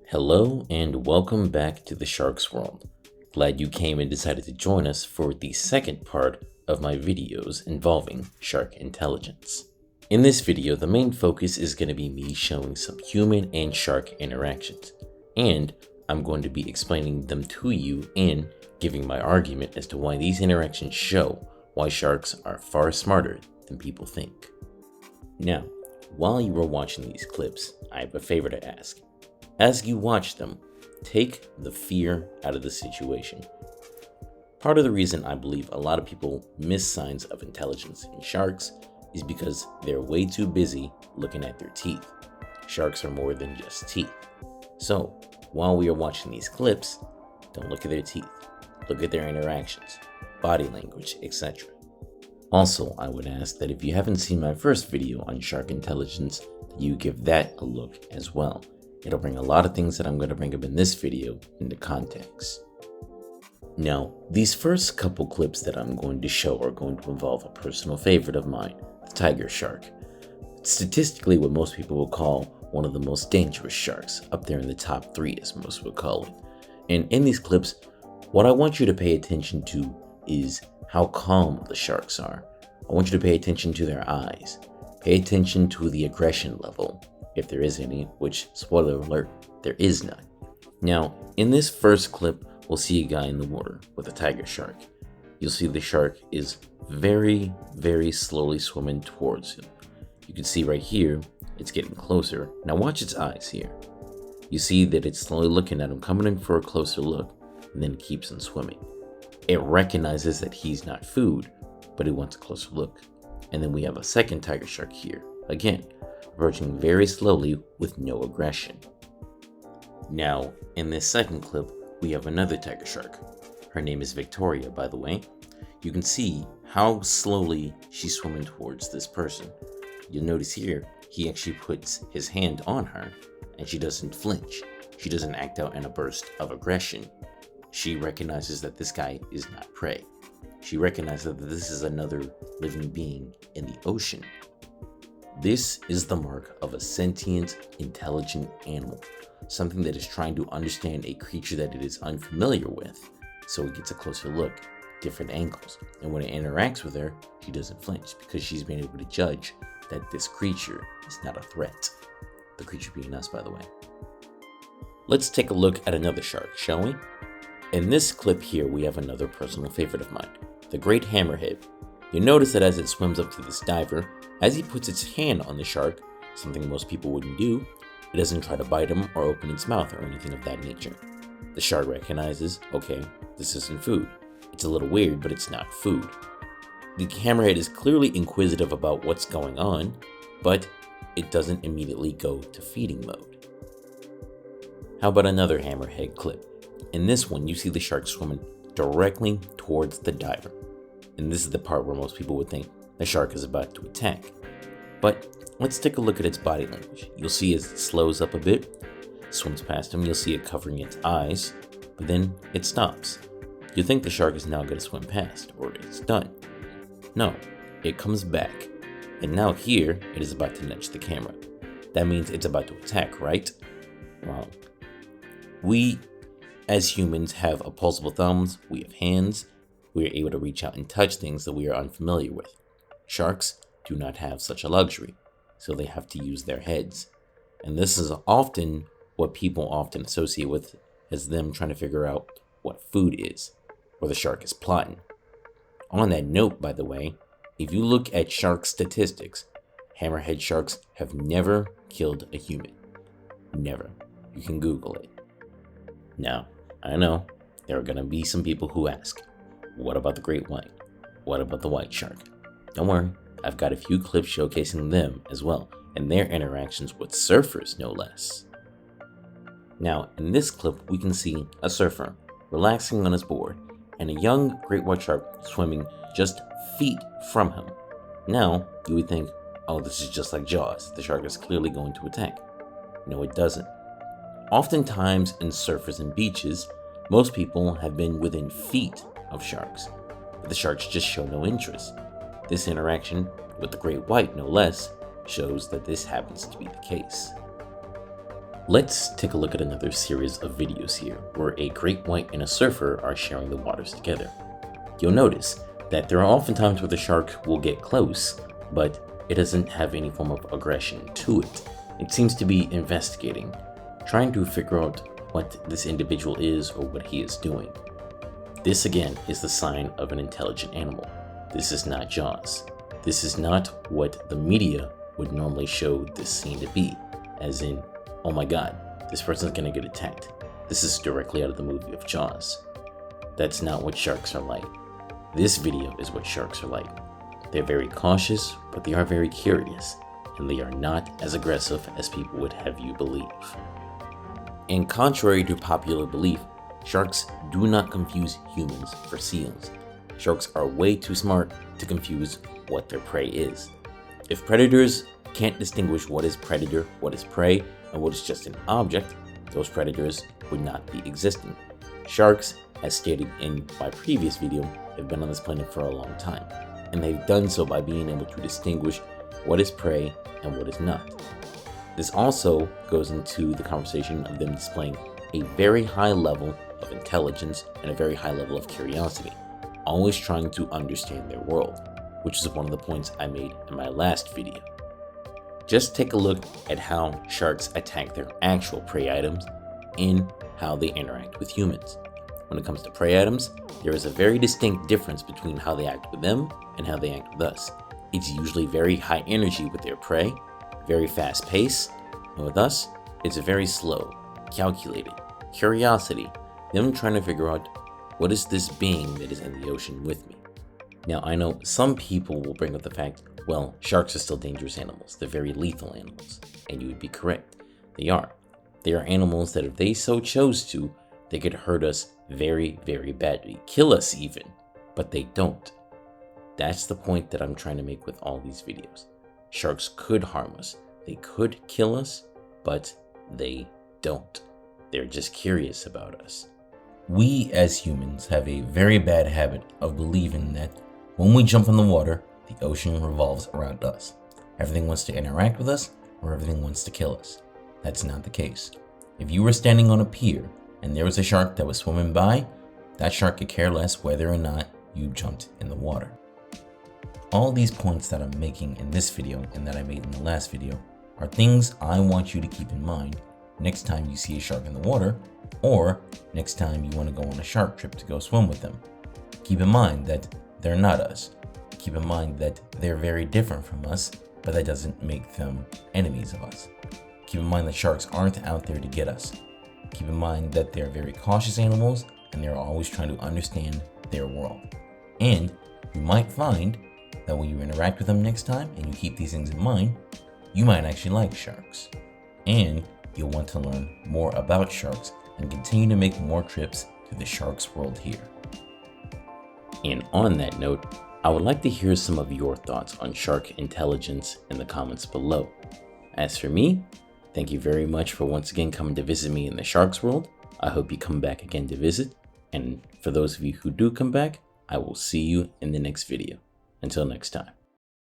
Hello and welcome back to the Sharks World. Glad you came and decided to join us for the second part of my videos involving shark intelligence. In this video, the main focus is going to be me showing some human and shark interactions, and I'm going to be explaining them to you and giving my argument as to why these interactions show why sharks are far smarter than people think. Now, while you are watching these clips, I have a favor to ask. As you watch them, take the fear out of the situation. Part of the reason I believe a lot of people miss signs of intelligence in sharks is because they're way too busy looking at their teeth. Sharks are more than just teeth. So, while we are watching these clips, don't look at their teeth. Look at their interactions, body language, etc. Also, I would ask that if you haven't seen my first video on shark intelligence, that you give that a look as well. It'll bring a lot of things that I'm going to bring up in this video into context. Now, these first couple clips that I'm going to show are going to involve a personal favorite of mine, the tiger shark. Statistically, what most people will call one of the most dangerous sharks, up there in the top 3 as most would call it. And in these clips, what I want you to pay attention to is how calm the sharks are. I want you to pay attention to their eyes. Pay attention to the aggression level, if there is any, which, spoiler alert, there is none. Now, in this first clip, we'll see a guy in the water with a tiger shark. You'll see the shark is very, very slowly swimming towards him. You can see right here, it's getting closer. Now watch its eyes here. You see that it's slowly looking at him, coming in for a closer look, and then it keeps on swimming. It recognizes that he's not food, but it wants a closer look. And then we have a second tiger shark here. Again, approaching very slowly with no aggression. Now, in this second clip, we have another tiger shark. Her name is Victoria, by the way. You can see how slowly she's swimming towards this person. You'll notice here, he actually puts his hand on her, and she doesn't flinch. She doesn't act out in a burst of aggression. She recognizes that this guy is not prey. She recognizes that this is another living being in the ocean. This is the mark of a sentient, intelligent animal, something that is trying to understand a creature that it is unfamiliar with, so it gets a closer look, different angles, and when it interacts with her, she doesn't flinch because she's been able to judge that this creature is not a threat. The creature being us, by the way. Let's take a look at another shark, shall we? In this clip here, we have another personal favorite of mine, the great hammerhead. You'll notice that as it swims up to this diver, as he puts its hand on the shark, something most people wouldn't do, it doesn't try to bite him or open its mouth or anything of that nature. The shark recognizes, okay, this isn't food. It's a little weird, but it's not food. The hammerhead is clearly inquisitive about what's going on, but it doesn't immediately go to feeding mode. How about another hammerhead clip? In this one, you see the shark swimming directly towards the diver. And this is the part where most people would think the shark is about to attack. But let's take a look at its body language. You'll see as it slows up a bit, swims past him, you'll see it covering its eyes, but then it stops. You think the shark is now going to swim past, or it's done. No, it comes back, and now here it is about to nudge the camera. That means it's about to attack, right? Wrong. We, as humans, have opposable thumbs, we have hands, we are able to reach out and touch things that we are unfamiliar with. Sharks do not have such a luxury, so they have to use their heads. And this is often what people often associate with as them trying to figure out what food is, or the shark is plotting. On that note, by the way, if you look at shark statistics, hammerhead sharks have never killed a human. Never. You can Google it. Now, I know there are going to be some people who ask, what about the great white? What about the white shark? Don't worry, I've got a few clips showcasing them as well, and their interactions with surfers, no less. Now, in this clip, we can see a surfer relaxing on his board, and a young great white shark swimming just feet from him. Now, you would think, oh, this is just like Jaws. The shark is clearly going to attack. No, it doesn't. Oftentimes in surfers and beaches, most people have been within feet of sharks, but the sharks just show no interest. This interaction, with the great white no less, shows that this happens to be the case. Let's take a look at another series of videos here, where a great white and a surfer are sharing the waters together. You'll notice that there are often times where the shark will get close, but it doesn't have any form of aggression to it. It seems to be investigating, trying to figure out what this individual is or what he is doing. This again is the sign of an intelligent animal. This is not Jaws. This is not what the media would normally show this scene to be, as in, oh my god, this person's gonna get attacked. This is directly out of the movie of Jaws. That's not what sharks are like. This video is what sharks are like. They're very cautious, but they are very curious, and they are not as aggressive as people would have you believe. And contrary to popular belief, sharks do not confuse humans for seals. Sharks are way too smart to confuse what their prey is. If predators can't distinguish what is predator, what is prey, and what is just an object, those predators would not be existing. Sharks, as stated in my previous video, have been on this planet for a long time, and they've done so by being able to distinguish what is prey and what is not. This also goes into the conversation of them displaying a very high level of intelligence and a very high level of curiosity, always trying to understand their world, which is one of the points I made in my last video. Just take a look at how sharks attack their actual prey items and how they interact with humans. When it comes to prey items, there is a very distinct difference between how they act with them and how they act with us. It's usually very high energy with their prey, very fast pace, and with us, it's very slow, calculated, curiosity, them trying to figure out what is this being that is in the ocean with me. Now, I know some people will bring up the fact, well, sharks are still dangerous animals. They're very lethal animals. And you would be correct. They are. They are animals that if they so chose to, they could hurt us very, very badly. Kill us even. But they don't. That's the point that I'm trying to make with all these videos. Sharks could harm us. They could kill us, but they don't. They're just curious about us. We as humans have a very bad habit of believing that when we jump in the water, the ocean revolves around us. Everything wants to interact with us, or everything wants to kill us. That's not the case. If you were standing on a pier and there was a shark that was swimming by, that shark could care less whether or not you jumped in the water. All these points that I'm making in this video and that I made in the last video are things I want you to keep in mind next time you see a shark in the water, or next time you want to go on a shark trip to go swim with them. Keep in mind that they're not us. Keep in mind that they're very different from us, but that doesn't make them enemies of us. Keep in mind that sharks aren't out there to get us. Keep in mind that they're very cautious animals and they're always trying to understand their world. And you might find that when you interact with them next time and you keep these things in mind, you might actually like sharks. And you'll want to learn more about sharks and continue to make more trips to the shark's world here. And on that note, I would like to hear some of your thoughts on shark intelligence in the comments below. As for me, thank you very much for once again coming to visit me in the shark's world. I hope you come back again to visit. And for those of you who do come back, I will see you in the next video. Until next time.